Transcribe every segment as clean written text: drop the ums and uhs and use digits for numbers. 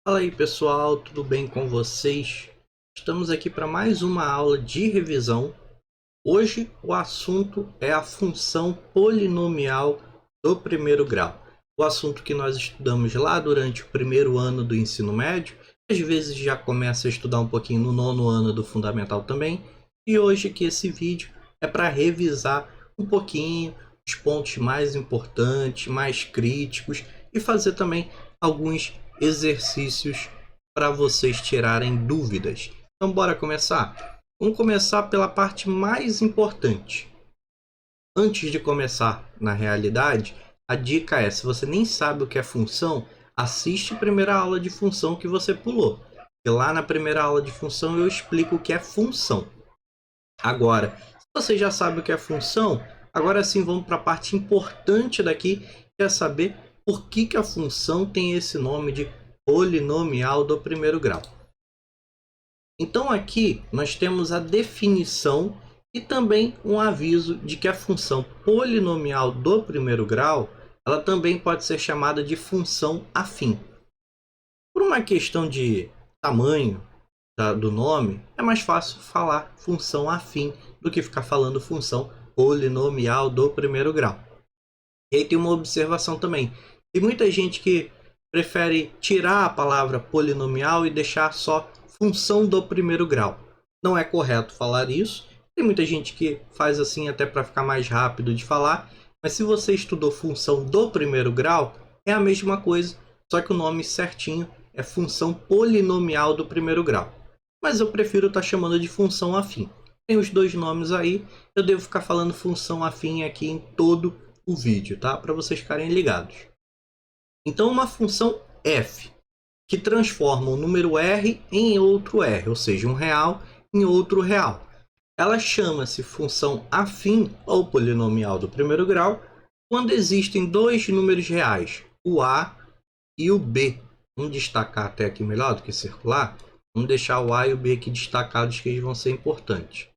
Fala aí pessoal, tudo bem com vocês? Estamos aqui para mais uma aula de revisão. Hoje o assunto é a função polinomial do primeiro grau. O assunto que nós estudamos lá durante o primeiro ano do ensino médio, às vezes já começa a estudar um pouquinho no nono ano do fundamental também. E hoje que esse vídeo é para revisar um pouquinho os pontos mais importantes, mais críticos e fazer também alguns exercícios para vocês tirarem dúvidas. Então bora começar? Vamos começar pela parte mais importante. Antes de começar na realidade, a dica é, se você nem sabe o que é função, assiste a primeira aula de função que você pulou. E lá na primeira aula de função eu explico o que é função. Agora, se você já sabe o que é função, agora sim vamos para a parte importante daqui, que é saber por que a função tem esse nome de polinomial do primeiro grau. Então aqui nós temos a definição e também um aviso de que a função polinomial do primeiro grau, ela também pode ser chamada de função afim. Por uma questão de tamanho do nome, é mais fácil falar função afim do que ficar falando função polinomial do primeiro grau. E aí tem uma observação também. Tem muita gente que prefere tirar a palavra polinomial e deixar só função do primeiro grau. Não é correto falar isso. Tem muita gente que faz assim até para ficar mais rápido de falar. Mas se você estudou função do primeiro grau, é a mesma coisa, só que o nome certinho é função polinomial do primeiro grau. Mas eu prefiro estar chamando de função afim. Tem os dois nomes aí, eu devo ficar falando função afim aqui em todo o vídeo, tá? Para vocês ficarem ligados. Então, uma função f, que transforma o número r em outro r, ou seja, um real em outro real. Ela chama-se função afim ao polinomial do primeiro grau quando existem dois números reais, o a e o b. Vamos destacar até aqui melhor do que circular. Vamos deixar o a e o b aqui destacados, que eles vão ser importantes.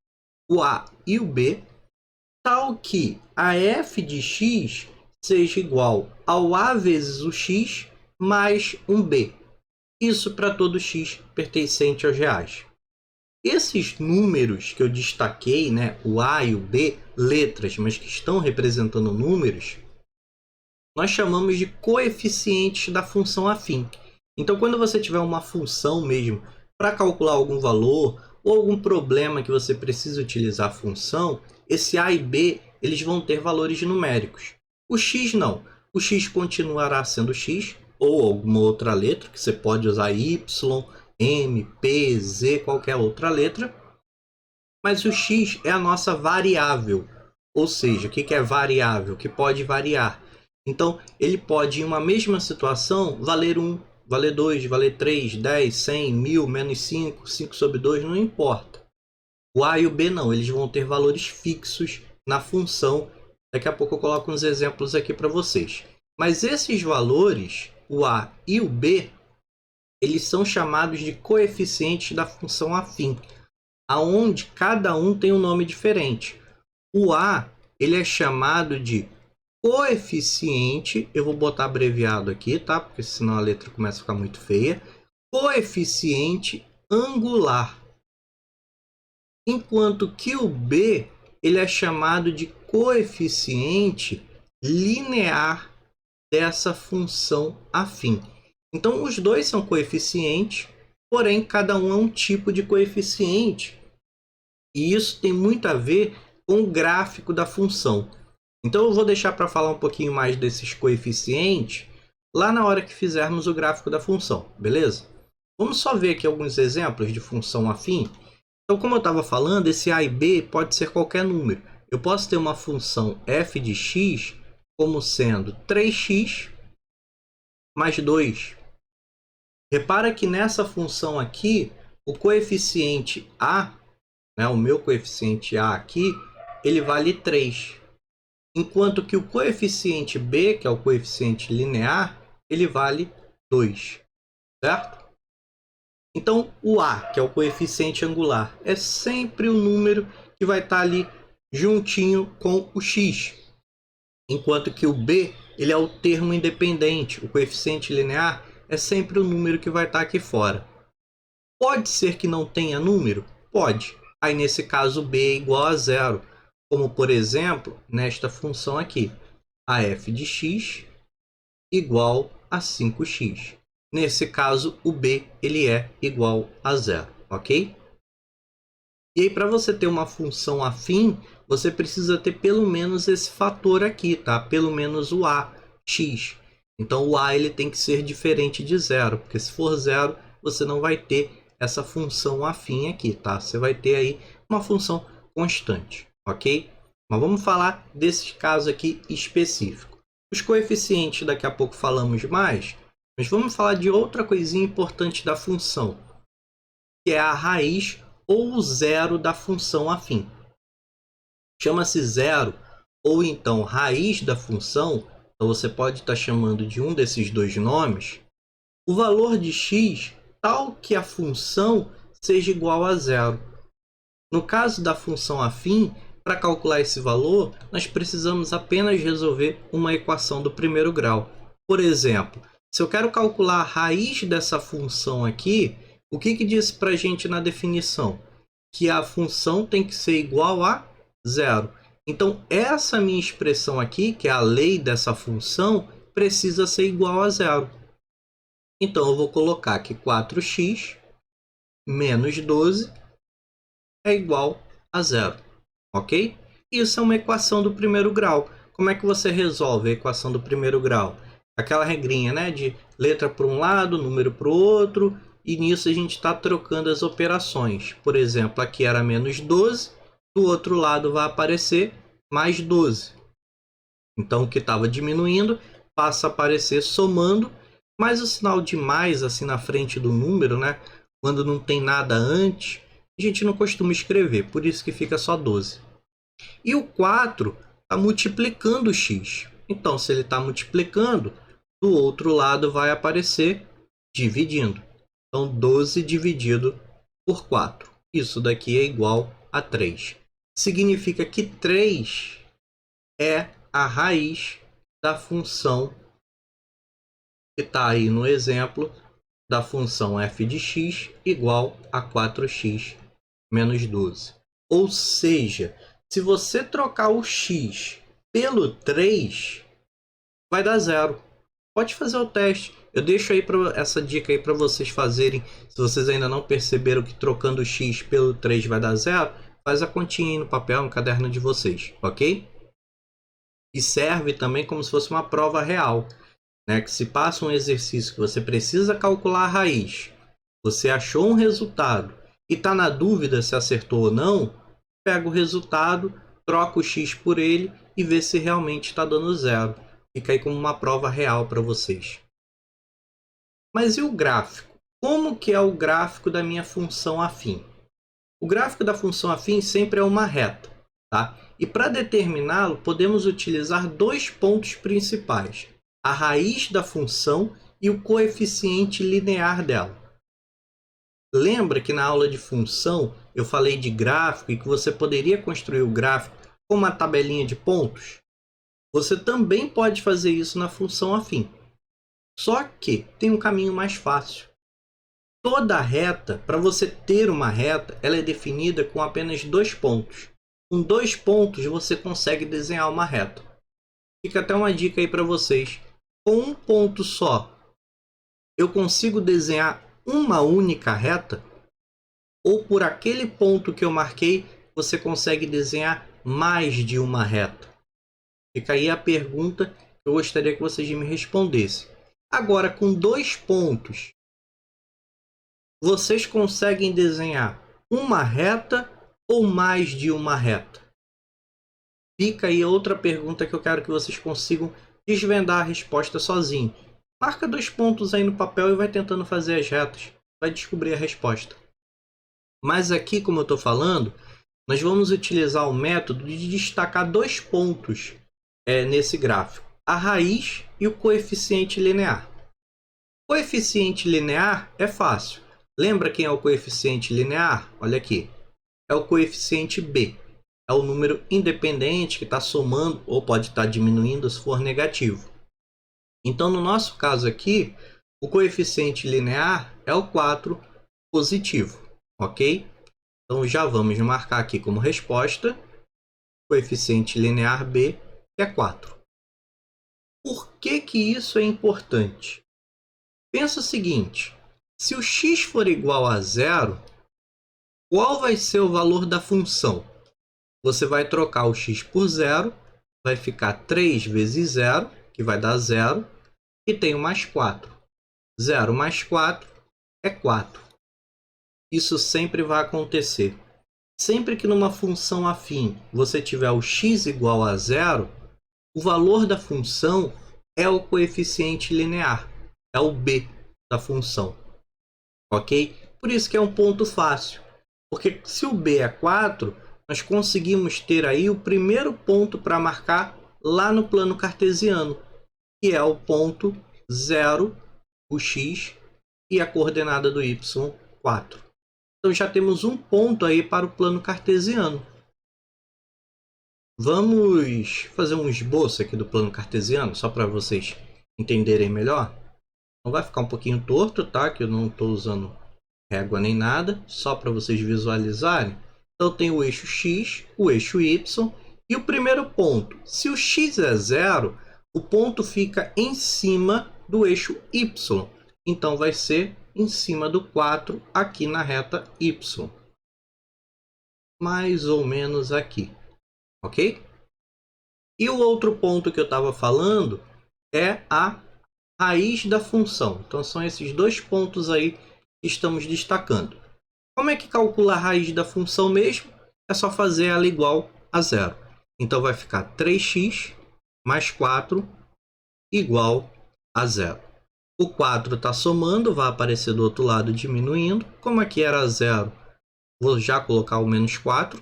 O a e o b, tal que a f de x seja igual ao a vezes o x mais um b. Isso para todo x pertencente aos reais. Esses números que eu destaquei, né, o a e o b, letras, mas que estão representando números, nós chamamos de coeficientes da função afim. Então, quando você tiver uma função mesmo para calcular algum valor ou algum problema que você precisa utilizar a função, esse a e b eles vão ter valores numéricos. O x não. O x continuará sendo x ou alguma outra letra, que você pode usar y, m, p, z, qualquer outra letra. Mas o x é a nossa variável. Ou seja, o que é variável? Que pode variar. Então, ele pode, em uma mesma situação, valer 1, valer 2, valer 3, 10, 100, 1000, menos 5, 5 sobre 2, não importa. O a e o b não, eles vão ter valores fixos na função. Daqui a pouco eu coloco uns exemplos aqui para vocês. Mas esses valores, o a e o b, eles são chamados de coeficientes da função afim, aonde cada um tem um nome diferente. O a, ele é chamado de coeficiente, eu vou botar abreviado aqui, tá? Porque senão a letra começa a ficar muito feia. Coeficiente angular. Enquanto que o b, ele é chamado de coeficiente linear dessa função afim. Então, os dois são coeficientes, porém, cada um é um tipo de coeficiente. E isso tem muito a ver com o gráfico da função. Então, eu vou deixar para falar um pouquinho mais desses coeficientes lá na hora que fizermos o gráfico da função, beleza? Vamos só ver aqui alguns exemplos de função afim. Então, como eu estava falando, esse a e b pode ser qualquer número. Eu posso ter uma função f de x como sendo 3x mais 2. Repara que nessa função aqui, o coeficiente a, né, o meu coeficiente a aqui, ele vale 3. Enquanto que o coeficiente b, que é o coeficiente linear, ele vale 2. Certo? Então, o a, que é o coeficiente angular, é sempre o número que vai estar ali juntinho com o x. Enquanto que o b, ele é o termo independente. O coeficiente linear é sempre o número que vai estar aqui fora. Pode ser que não tenha número? Pode. Aí nesse caso b é igual a zero, como por exemplo, nesta função aqui, a f de x igual a 5x. Nesse caso, o b ele é igual a zero, ok? E aí, para você ter uma função afim, você precisa ter pelo menos esse fator aqui, tá? Pelo menos o a, x. Então, o a ele tem que ser diferente de zero, porque se for zero, você não vai ter essa função afim aqui, tá? Você vai ter aí uma função constante, ok? Mas vamos falar desse caso aqui específico. Os coeficientes daqui a pouco falamos mais, mas vamos falar de outra coisinha importante da função, que é a raiz ou o zero da função afim. Chama-se zero ou então raiz da função, então você pode estar chamando de um desses dois nomes, o valor de x tal que a função seja igual a zero. No caso da função afim, para calcular esse valor, nós precisamos apenas resolver uma equação do primeiro grau. Por exemplo, se eu quero calcular a raiz dessa função aqui, o que diz para a gente na definição? Que a função tem que ser igual a zero. Então, essa minha expressão aqui, que é a lei dessa função, precisa ser igual a zero. Então, eu vou colocar que 4x menos 12 é igual a zero, ok? Isso é uma equação do primeiro grau. Como é que você resolve a equação do primeiro grau? Aquela regrinha, né? De letra para um lado, número para o outro, e nisso a gente está trocando as operações. Por exemplo, aqui era menos 12, do outro lado vai aparecer mais 12. Então, o que estava diminuindo passa a aparecer somando, mas o sinal de mais assim na frente do número, né? Quando não tem nada antes, a gente não costuma escrever, por isso que fica só 12. E o 4 está multiplicando o x. Então, se ele está multiplicando, do outro lado vai aparecer dividindo. Então, 12 dividido por 4. Isso daqui é igual a 3. Significa que 3 é a raiz da função que está aí no exemplo da função f de x igual a 4x menos 12. Ou seja, se você trocar o x pelo 3, vai dar zero. Pode fazer o teste. Eu deixo aí essa dica aí para vocês fazerem. Se vocês ainda não perceberam que trocando o x pelo 3 vai dar zero, faz a continha aí no papel, no caderno de vocês, ok? E serve também como se fosse uma prova real, né? Que se passa um exercício que você precisa calcular a raiz, você achou um resultado e está na dúvida se acertou ou não, pega o resultado, troca o x por ele e vê se realmente está dando zero. Fica aí como uma prova real para vocês. Mas e o gráfico? Como que é o gráfico da minha função afim? O gráfico da função afim sempre é uma reta, tá? E para determiná-lo, podemos utilizar dois pontos principais: a raiz da função e o coeficiente linear dela. Lembra que na aula de função eu falei de gráfico e que você poderia construir o gráfico com uma tabelinha de pontos? Você também pode fazer isso na função afim. Só que tem um caminho mais fácil. Toda reta, para você ter uma reta, ela é definida com apenas dois pontos. Com dois pontos você consegue desenhar uma reta. Fica até uma dica aí para vocês. Com um ponto só, eu consigo desenhar uma única reta? Ou por aquele ponto que eu marquei, você consegue desenhar mais de uma reta? Fica aí a pergunta que eu gostaria que vocês me respondessem. Agora, com dois pontos, vocês conseguem desenhar uma reta ou mais de uma reta? Fica aí outra pergunta que eu quero que vocês consigam desvendar a resposta sozinho. Marca dois pontos aí no papel e vai tentando fazer as retas. Vai descobrir a resposta. Mas aqui, como eu estou falando, nós vamos utilizar o método de destacar dois pontos nesse gráfico: a raiz e o coeficiente linear. Coeficiente linear é fácil. Lembra quem é o coeficiente linear? Olha aqui. É o coeficiente b. É o número independente que está somando ou pode estar diminuindo se for negativo. Então, no nosso caso aqui, O coeficiente linear é o 4 positivo, ok? Então já vamos marcar aqui como resposta coeficiente linear B, que é 4. Por que que isso é importante? Pensa o seguinte, se o x for igual a zero, qual vai ser o valor da função? Você vai trocar o x por zero, vai ficar 3 vezes zero, que vai dar zero, e tem o mais 4. 0 mais 4 é 4. Isso sempre vai acontecer. Sempre que numa função afim você tiver o x igual a zero, o valor da função é o coeficiente linear, é o b da função, ok? Por isso que é um ponto fácil, porque se o b é 4, nós conseguimos ter aí o primeiro ponto para marcar lá no plano cartesiano, que é o ponto 0, o x, e a coordenada do y, 4. Então já temos um ponto aí para o plano cartesiano. Vamos fazer um esboço aqui do plano cartesiano, só para vocês entenderem melhor. Então vai ficar um pouquinho torto, tá? Que eu não estou usando régua nem nada, só para vocês visualizarem. Então tem o eixo x, o eixo y e o primeiro ponto. Se o x é zero, o ponto fica em cima do eixo y. Então vai ser em cima do 4 aqui na reta y. Mais ou menos aqui. Ok? E o outro ponto que eu estava falando é a raiz da função. Então são esses dois pontos aí que estamos destacando. Como é que calcula a raiz da função mesmo? É só fazer ela igual a zero. Então vai ficar 3x mais 4 igual a zero. O 4 está somando, vai aparecer do outro lado diminuindo. Como aqui era zero, vou já colocar o menos 4.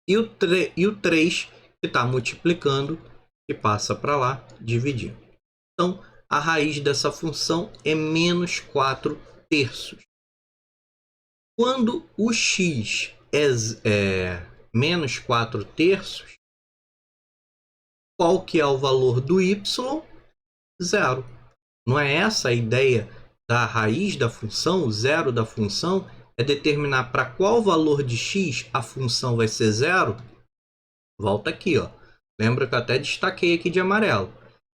E o 3 que está multiplicando, que passa para lá, dividindo. Então, a raiz dessa função é menos 4 terços. Quando o x é menos 4 terços, qual que é o valor do y? Zero. Não é essa a ideia da raiz da função? O zero da função é determinar para qual valor de x a função vai ser zero? Volta aqui, ó. Lembra que eu até destaquei aqui de amarelo.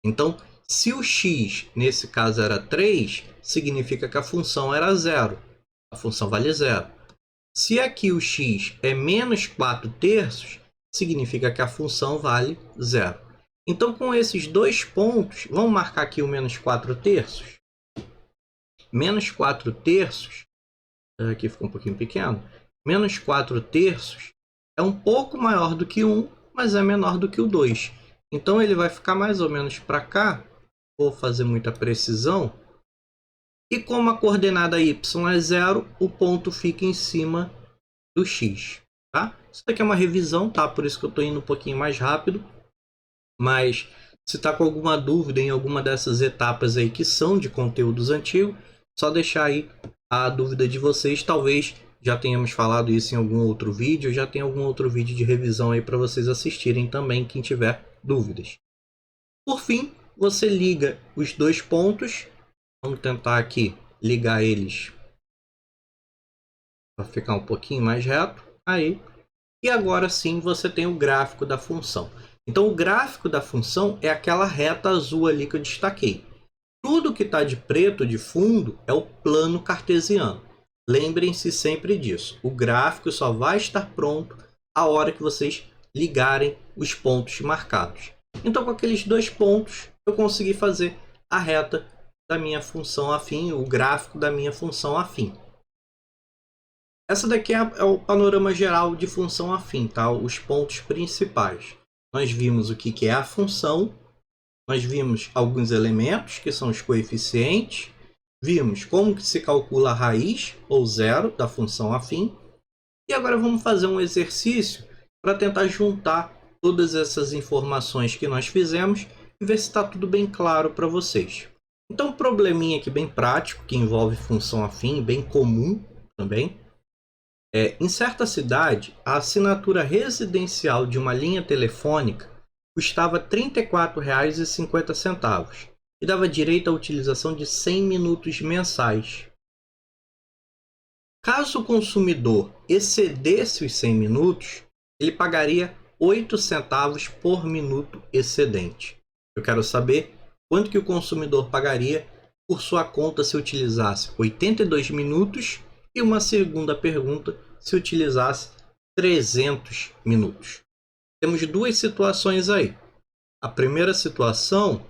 Então, se o x, nesse caso, era 3, significa que a função era zero. A função vale zero. Se aqui o x é menos 4 terços, significa que a função vale zero. Então, com esses dois pontos, vamos marcar aqui o menos 4 terços. Menos 4 terços, aqui ficou um pouquinho pequeno, menos 4 terços é um pouco maior do que 1, mas é menor do que o 2. Então, ele vai ficar mais ou menos para cá. Vou fazer muita precisão. E como a coordenada y é zero, o ponto fica em cima do x. Tá? Isso daqui é uma revisão, tá? Por isso que eu estou indo um pouquinho mais rápido. Mas se está com alguma dúvida em alguma dessas etapas aí que são de conteúdos antigos, só deixar aí a dúvida de vocês. Talvez já tenhamos falado isso em algum outro vídeo, já tem algum outro vídeo de revisão aí para vocês assistirem também, quem tiver dúvidas. Por fim, você liga os dois pontos. Vamos tentar aqui ligar eles para ficar um pouquinho mais reto. Aí. E agora sim você tem o gráfico da função. Então o gráfico da função é aquela reta azul ali que eu destaquei. Tudo que está de preto de fundo é o plano cartesiano. Lembrem-se sempre disso. O gráfico só vai estar pronto a hora que vocês ligarem os pontos marcados. Então com aqueles dois pontos eu consegui fazer a reta da minha função afim, o gráfico da minha função afim. Essa daqui é o panorama geral de função afim, tá? Os pontos principais. Nós vimos o que é a função, nós vimos alguns elementos, que são os coeficientes, vimos como que se calcula a raiz, ou zero, da função afim, e agora vamos fazer um exercício para tentar juntar todas essas informações que nós fizemos e ver se está tudo bem claro para vocês. Então, um probleminha aqui bem prático, que envolve função afim, bem comum também. Em certa cidade, a assinatura residencial de uma linha telefônica custava R$ 34,50 que dava direito à utilização de 100 minutos mensais. Caso o consumidor excedesse os 100 minutos, ele pagaria 8 centavos por minuto excedente. Eu quero saber quanto que o consumidor pagaria por sua conta se utilizasse 82 minutos e uma segunda pergunta se utilizasse 300 minutos. Temos duas situações aí. A primeira situação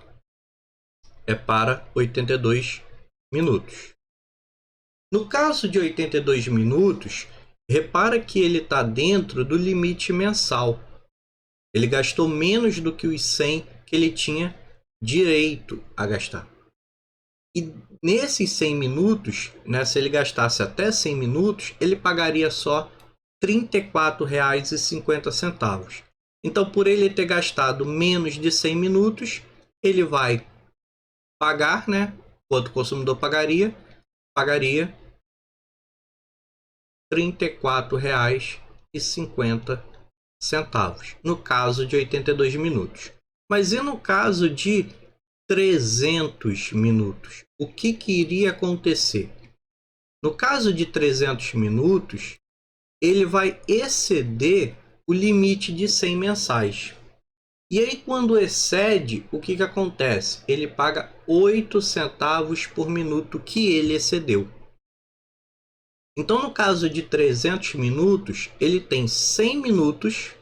é para 82 minutos. No caso de 82 minutos, repara que ele está dentro do limite mensal. Ele gastou menos do que os 100 que ele tinha direito a gastar. E nesses 100 minutos, né, se ele gastasse até 100 minutos, ele pagaria só R$ 34,50. Então, por ele ter gastado menos de 100 minutos, ele vai pagar, né? Quanto o consumidor pagaria? Pagaria R$ 34,50 no caso de 82 minutos. Mas e no caso de 300 minutos? O que iria acontecer? No caso de 300 minutos, ele vai exceder o limite de 100 mensais. E aí, quando excede, o que acontece? Ele paga 8 centavos por minuto que ele excedeu. Então, no caso de 300 minutos, ele tem 100 minutos,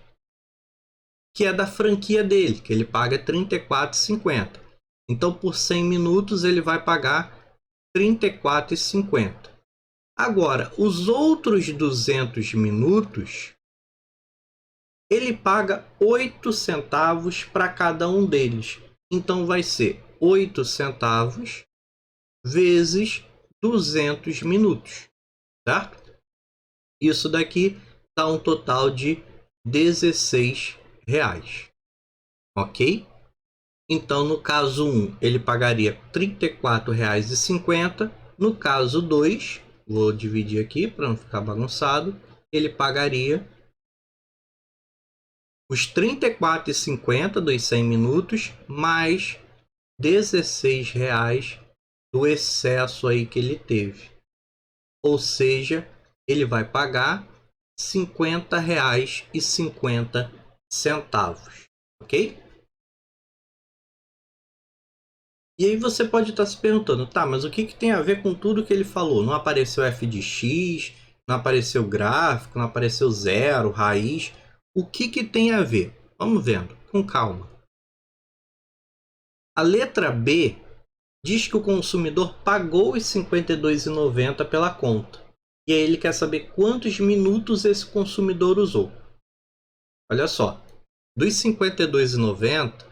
que é da franquia dele, que ele paga R$ 34,50. Então, por 100 minutos, ele vai pagar R$ 34,50. Agora, os outros 200 minutos, ele paga 8 centavos para cada um deles. Então, vai ser 8 centavos vezes 200 minutos. Certo? Isso daqui dá um total de R$16. Ok? Então, no caso 1, ele pagaria R$ 34,50. No caso 2, vou dividir aqui para não ficar bagunçado, ele pagaria os R$ 34,50 dos 100 minutos, mais R$16 do excesso aí que ele teve. Ou seja, ele vai pagar R$ 50,50, ok? E aí você pode estar se perguntando, tá, mas o que tem a ver com tudo que ele falou? Não apareceu f de x, não apareceu gráfico, não apareceu zero, raiz. O que tem a ver? Vamos vendo, com calma. A letra B diz que o consumidor pagou os R$ 52,90 pela conta. E aí ele quer saber quantos minutos esse consumidor usou. Olha só, dos R$ 52,90,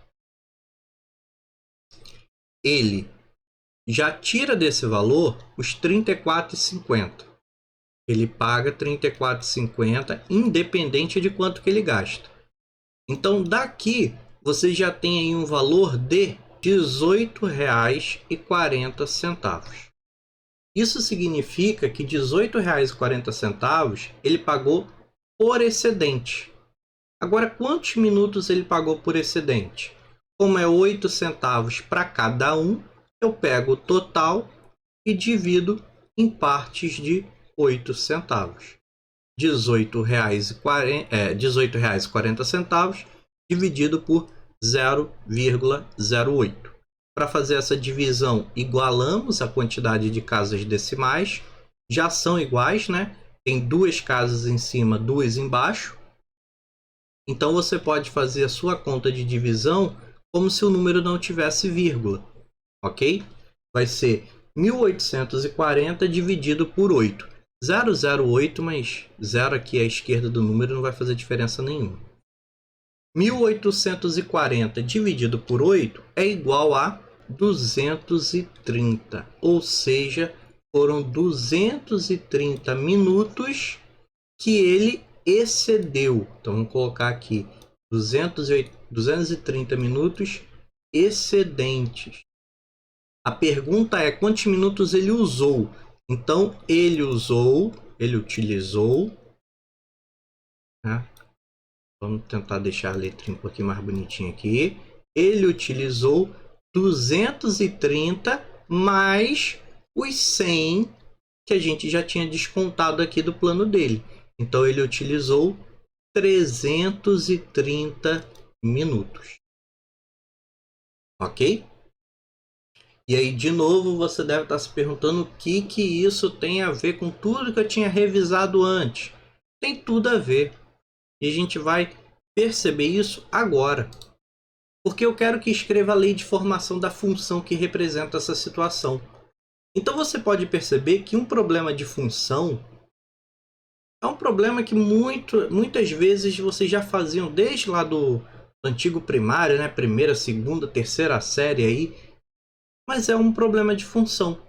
ele já tira desse valor os R$ 34,50. Ele paga R$ 34,50 independente de quanto que ele gasta. Então daqui você já tem aí um valor de R$ 18,40. Isso significa que R$ 18,40 ele pagou por excedente. Agora, quantos minutos ele pagou por excedente? Como é 8 centavos para cada um, eu pego o total e divido em partes de 8 centavos. R$ 18,40 dividido por 0,08. Para fazer essa divisão, igualamos a quantidade de casas decimais. Já são iguais, né? Tem duas casas em cima, duas embaixo. Então você pode fazer a sua conta de divisão como se o número não tivesse vírgula, ok? Vai ser 1840 dividido por 8. 008, mas 0 aqui à esquerda do número não vai fazer diferença nenhuma. 1840 dividido por 8 é igual a 230, ou seja, foram 230 minutos que ele excedeu. Então vamos colocar aqui 230 minutos excedentes. A pergunta é quantos minutos ele usou. Então ele utilizou, né? Vamos tentar deixar a letrinha um pouquinho mais bonitinha aqui. Ele utilizou 230 mais os 100 que a gente já tinha descontado aqui do plano dele. Então ele utilizou 330 minutos. Ok? E aí, de novo, você deve estar se perguntando o que isso tem a ver com tudo que eu tinha revisado antes. Tem tudo a ver. E a gente vai perceber isso agora. Porque eu quero que escreva a lei de formação da função que representa essa situação. Então você pode perceber que um problema de função é um problema que muitas vezes vocês já faziam desde lá do antigo primário, né? Primeira, segunda, terceira série aí. Mas é um problema de função.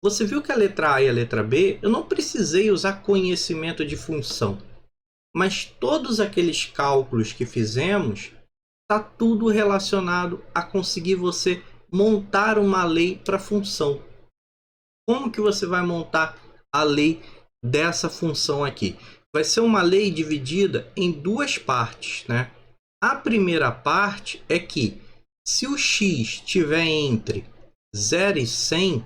Você viu que a letra A e a letra B, eu não precisei usar conhecimento de função. Mas todos aqueles cálculos que fizemos, está tudo relacionado a conseguir você montar uma lei para função. Como que você vai montar a lei dessa função aqui? Vai ser uma lei dividida em duas partes, né? A primeira parte é que se o x estiver entre 0 e 100, o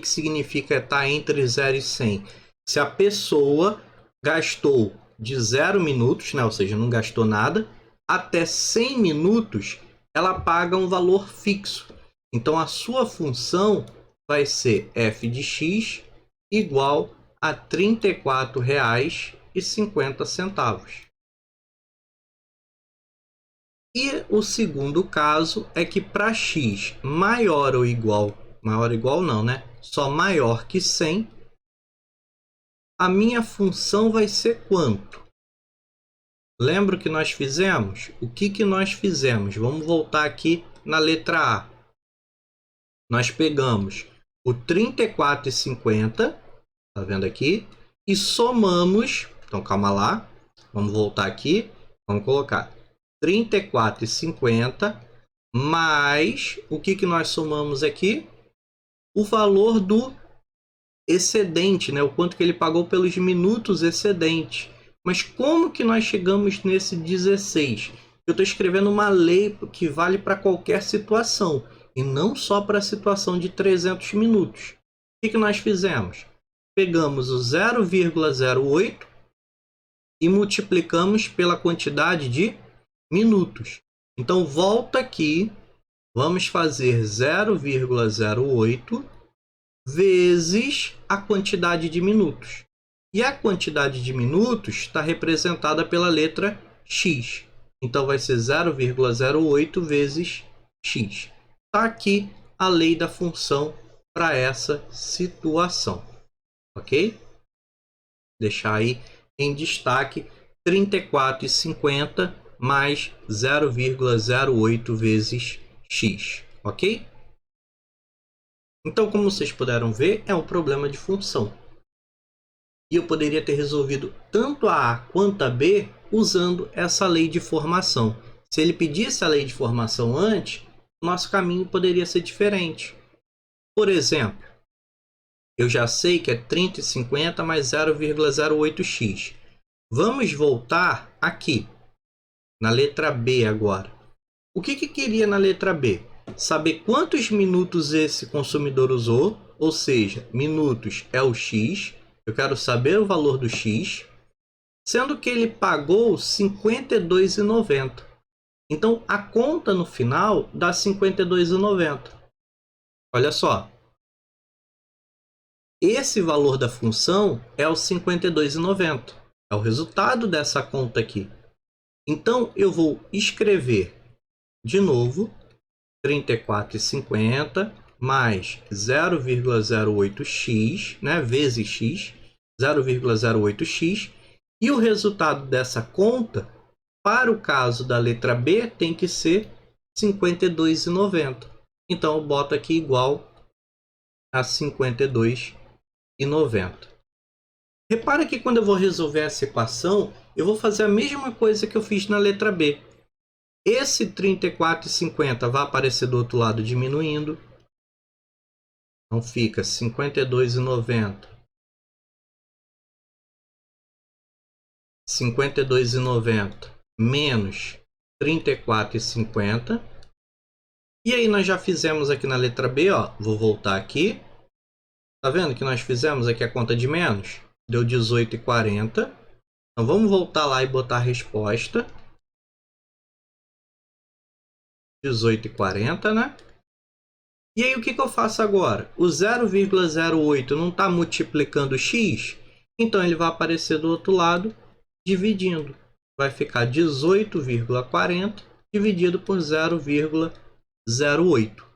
que significa estar entre 0 e 100? Se a pessoa gastou de 0 minutos, né? Ou seja, não gastou nada, até 100 minutos, ela paga um valor fixo. Então, a sua função vai ser f de x igual a R$ 34,50. E o segundo caso é que para x maior ou igual não, né? Só maior que 100, a minha função vai ser quanto? Lembra o que nós fizemos? O que nós fizemos? Vamos voltar aqui na letra A. Nós pegamos o 34,50, tá vendo aqui? E somamos, então calma lá, vamos voltar aqui, vamos colocar 34,50 mais o que nós somamos aqui? O valor do excedente, né? O quanto que ele pagou pelos minutos excedente. Mas como que nós chegamos nesse 16? Eu estou escrevendo uma lei que vale para qualquer situação e não só para a situação de 300 minutos. O que nós fizemos? Pegamos o 0,08 e multiplicamos pela quantidade de minutos. Então volta aqui, vamos fazer 0,08 vezes a quantidade de minutos. E a quantidade de minutos está representada pela letra x. Então vai ser 0,08 vezes x. Está aqui a lei da função para essa situação. Ok? Deixar aí em destaque 34,50 mais 0,08 vezes x. Ok? Então, como vocês puderam ver, é um problema de função. E eu poderia ter resolvido tanto a A quanto a B usando essa lei de formação. Se ele pedisse a lei de formação antes, nosso caminho poderia ser diferente. Por exemplo, eu já sei que é 30,50 mais 0,08x. Vamos voltar aqui, na letra B agora. O que queria na letra B? Saber quantos minutos esse consumidor usou, ou seja, minutos é o x. Eu quero saber o valor do x, sendo que ele pagou R$ 52,90. Então, a conta no final dá R$ 52,90. Olha só. Esse valor da função é o R$ 52,90. É o resultado dessa conta aqui. Então, eu vou escrever de novo 34,50 mais 0,08x, né, vezes x, 0,08x, e o resultado dessa conta, para o caso da letra B, tem que ser 52,90. Então, eu boto aqui igual a 52,90. Repara que quando eu vou resolver essa equação, eu vou fazer a mesma coisa que eu fiz na letra B. Esse 34,50 vai aparecer do outro lado diminuindo. Então fica 52,90. 52,90 menos 34,50. E aí nós já fizemos aqui na letra B, ó, vou voltar aqui. Tá vendo que nós fizemos aqui a conta de menos? Deu 18,40. Então vamos voltar lá e botar a resposta. 18,40, né? E aí o que eu faço agora? O 0,08 não está multiplicando x? Então ele vai aparecer do outro lado dividindo. Vai ficar 18,40 dividido por 0,08.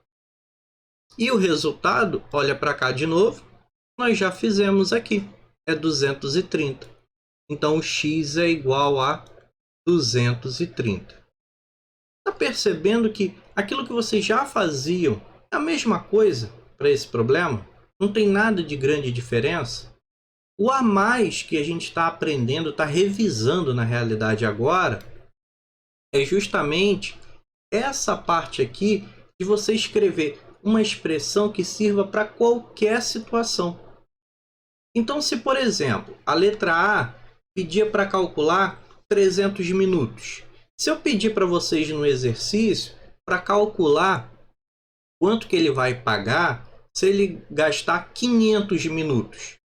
E o resultado, olha para cá de novo, nós já fizemos aqui. É 230. Então o x é igual a 230. Está percebendo que aquilo que vocês já faziam é a mesma coisa para esse problema? Não tem nada de grande diferença? O a mais que a gente está aprendendo, está revisando na realidade agora, é justamente essa parte aqui de você escrever uma expressão que sirva para qualquer situação. Então, se por exemplo, a letra A pedia para calcular 300 minutos. Se eu pedir para vocês no exercício para calcular quanto que ele vai pagar se ele gastar 500 minutos,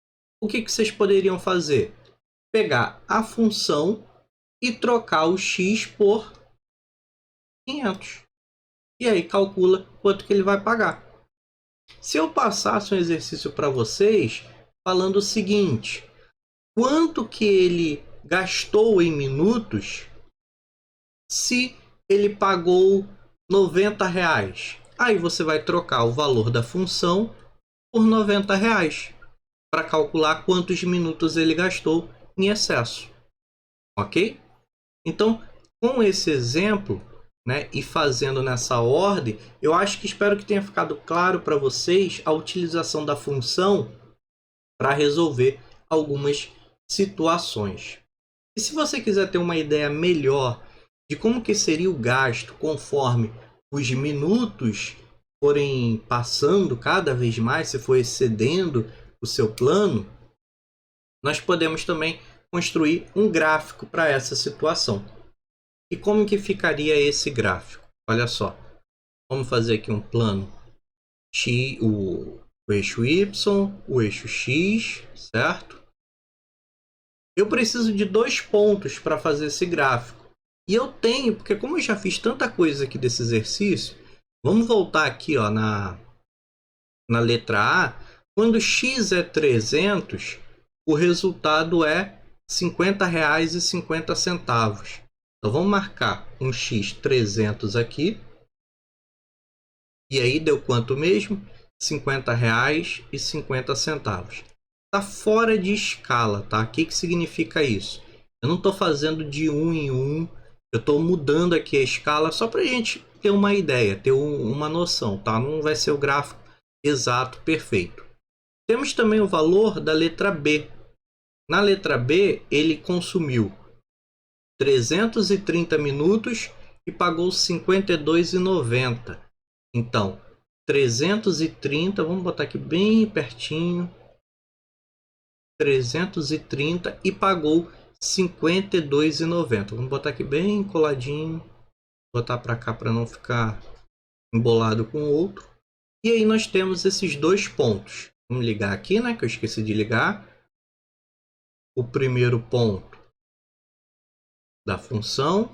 o que vocês poderiam fazer? Pegar a função e trocar o x por 500. E aí calcula quanto que ele vai pagar. Se eu passasse um exercício para vocês falando o seguinte: quanto que ele gastou em minutos se ele pagou R$90? Aí você vai trocar o valor da função por R$90 para calcular quantos minutos ele gastou em excesso. Ok? Então, com esse exemplo, né, e fazendo nessa ordem, eu acho que espero que tenha ficado claro para vocês a utilização da função para resolver algumas situações. E se você quiser ter uma ideia melhor de como que seria o gasto conforme os minutos forem passando cada vez mais, se for excedendo o seu plano, nós podemos também construir um gráfico para essa situação. E como que ficaria esse gráfico? Olha só, vamos fazer aqui um plano X, o eixo Y, o eixo X, certo? Eu preciso de 2 pontos para fazer esse gráfico. E eu tenho, porque como eu já fiz tanta coisa aqui desse exercício, vamos voltar aqui ó, na letra A. Quando x é 300, o resultado é R$50,50. Então vamos marcar um x 300 aqui. E aí deu quanto mesmo? R$50,50. Está fora de escala, tá? O que significa isso? Eu não estou fazendo de um em um. Eu estou mudando aqui a escala só para a gente ter uma ideia, ter uma noção, tá? Não vai ser o gráfico exato, perfeito. Temos também o valor da letra B. Na letra B, ele consumiu 330 minutos e pagou R$ 52,90. Então, 330, vamos botar aqui bem pertinho, 330 e pagou R$ 52,90. Vamos botar aqui bem coladinho, botar para cá para não ficar embolado com o outro. E aí nós temos esses 2 pontos. Vamos ligar aqui, né, que eu esqueci de ligar. O primeiro ponto da função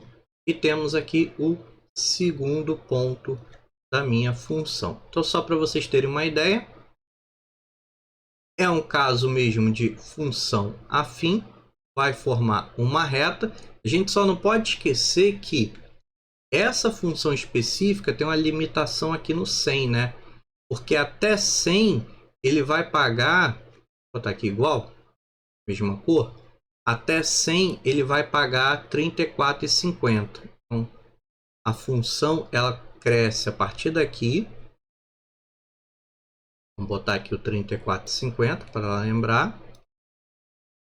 e temos aqui o segundo ponto da minha função. Então, só para vocês terem uma ideia, é um caso mesmo de função afim, vai formar uma reta. A gente só não pode esquecer que essa função específica tem uma limitação aqui no 100, né? Porque até 100 ele vai pagar, vou botar aqui igual, mesma cor, até 100 ele vai pagar R$ 34,50. Então, a função ela cresce a partir daqui. Vamos botar aqui o 34,50 para lembrar.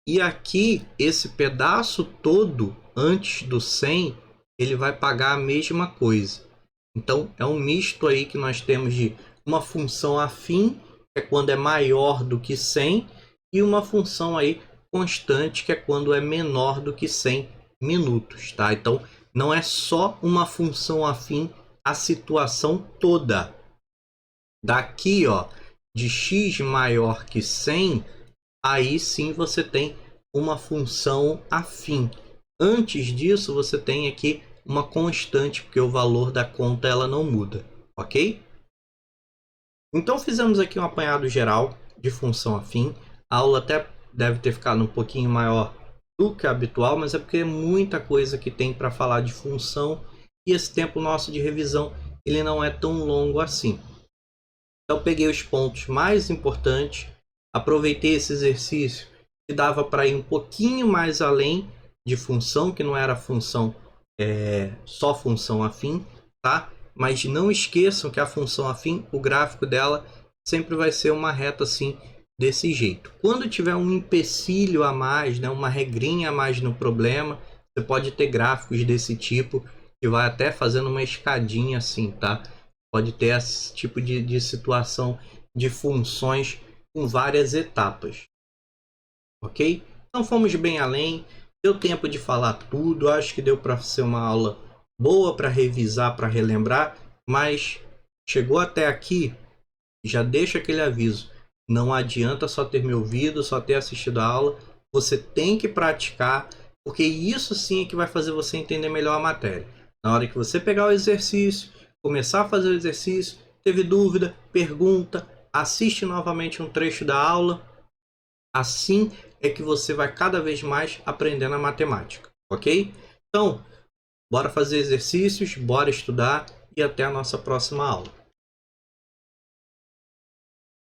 E aqui, esse pedaço todo antes do 100, ele vai pagar a mesma coisa. Então, é um misto aí que nós temos de uma função afim, que é quando é maior do que 100, e uma função aí constante, que é quando é menor do que 100 minutos, tá? Então, não é só uma função afim a situação toda. Daqui, ó, de x maior que 100, aí sim você tem uma função afim. Antes disso, você tem aqui uma constante, porque o valor da conta ela não muda, ok? Então fizemos aqui um apanhado geral de função afim. A aula até deve ter ficado um pouquinho maior do que habitual, mas é porque é muita coisa que tem para falar de função e esse tempo nosso de revisão ele não é tão longo assim. Então peguei os pontos mais importantes, aproveitei esse exercício que dava para ir um pouquinho mais além de função, que não era função só função afim, tá? Mas não esqueçam que a função afim, o gráfico dela sempre vai ser uma reta assim, desse jeito. Quando tiver um empecilho a mais, né, uma regrinha a mais no problema, você pode ter gráficos desse tipo, que vai até fazendo uma escadinha assim, tá? Pode ter esse tipo de situação de funções com várias etapas. Ok? Então fomos bem além, deu tempo de falar tudo, acho que deu para ser uma aula boa para revisar, para relembrar, mas chegou até aqui, já deixa aquele aviso. Não adianta só ter me ouvido, só ter assistido a aula. Você tem que praticar, porque isso sim é que vai fazer você entender melhor a matéria. Na hora que você pegar o exercício, começar a fazer o exercício, teve dúvida, pergunta, assiste novamente um trecho da aula. Assim é que você vai cada vez mais aprendendo a matemática, ok? Então, bora fazer exercícios, bora estudar e até a nossa próxima aula.